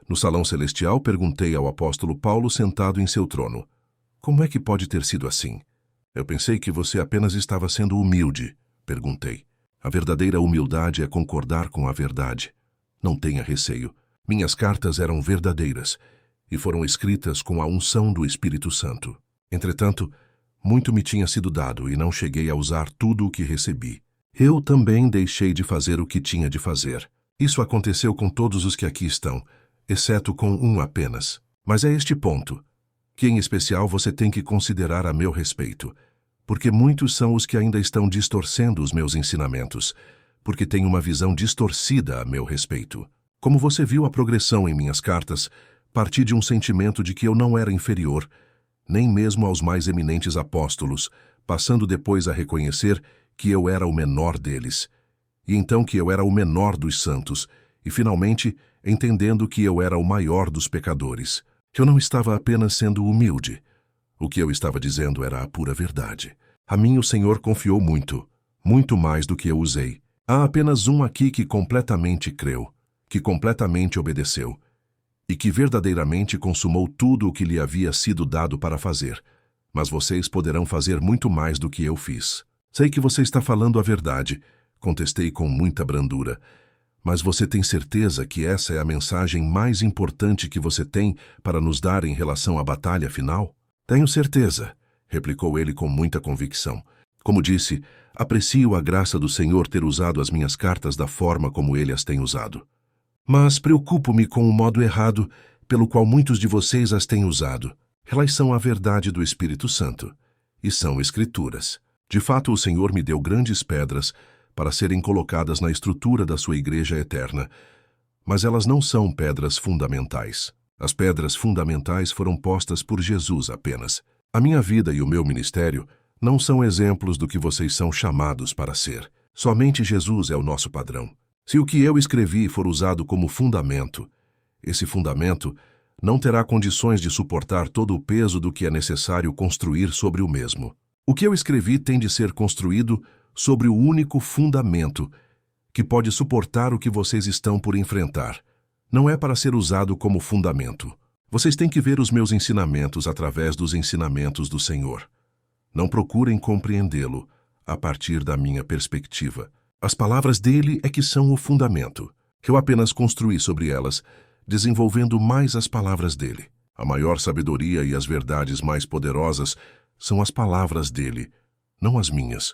No salão celestial, perguntei ao apóstolo Paulo sentado em seu trono: como é que pode ter sido assim? Eu pensei que você apenas estava sendo humilde, perguntei. A verdadeira humildade é concordar com a verdade. Não tenha receio. Minhas cartas eram verdadeiras e foram escritas com a unção do Espírito Santo. Entretanto, muito me tinha sido dado e não cheguei a usar tudo o que recebi. Eu também deixei de fazer o que tinha de fazer. Isso aconteceu com todos os que aqui estão, exceto com um apenas. Mas é este ponto que, em especial, você tem que considerar a meu respeito, porque muitos são os que ainda estão distorcendo os meus ensinamentos, porque têm uma visão distorcida a meu respeito. Como você viu a progressão em minhas cartas, parti de um sentimento de que eu não era inferior, nem mesmo aos mais eminentes apóstolos, passando depois a reconhecer que eu era o menor deles, e então que eu era o menor dos santos, e finalmente entendendo que eu era o maior dos pecadores. Eu não estava apenas sendo humilde. O que eu estava dizendo era a pura verdade. A mim o Senhor confiou muito, muito mais do que eu usei. Há apenas um aqui que completamente creu, que completamente obedeceu, e que verdadeiramente consumou tudo o que lhe havia sido dado para fazer. Mas vocês poderão fazer muito mais do que eu fiz. Sei que você está falando a verdade, contestei com muita brandura. Mas você tem certeza que essa é a mensagem mais importante que você tem para nos dar em relação à batalha final? Tenho certeza, replicou ele com muita convicção. Como disse, aprecio a graça do Senhor ter usado as minhas cartas da forma como ele as tem usado. Mas preocupo-me com o modo errado pelo qual muitos de vocês as têm usado. Elas são a verdade do Espírito Santo, e são escrituras. De fato, o Senhor me deu grandes pedras para serem colocadas na estrutura da sua igreja eterna, mas elas não são pedras fundamentais. As pedras fundamentais foram postas por Jesus apenas. A minha vida e o meu ministério não são exemplos do que vocês são chamados para ser. Somente Jesus é o nosso padrão. Se o que eu escrevi for usado como fundamento, esse fundamento não terá condições de suportar todo o peso do que é necessário construir sobre o mesmo. O que eu escrevi tem de ser construído sobre o único fundamento que pode suportar o que vocês estão por enfrentar. Não é para ser usado como fundamento. Vocês têm que ver os meus ensinamentos através dos ensinamentos do Senhor. Não procurem compreendê-lo a partir da minha perspectiva. As palavras dele é que são o fundamento. Eu apenas construí sobre elas, desenvolvendo mais as palavras dele. A maior sabedoria e as verdades mais poderosas são as palavras dele, não as minhas.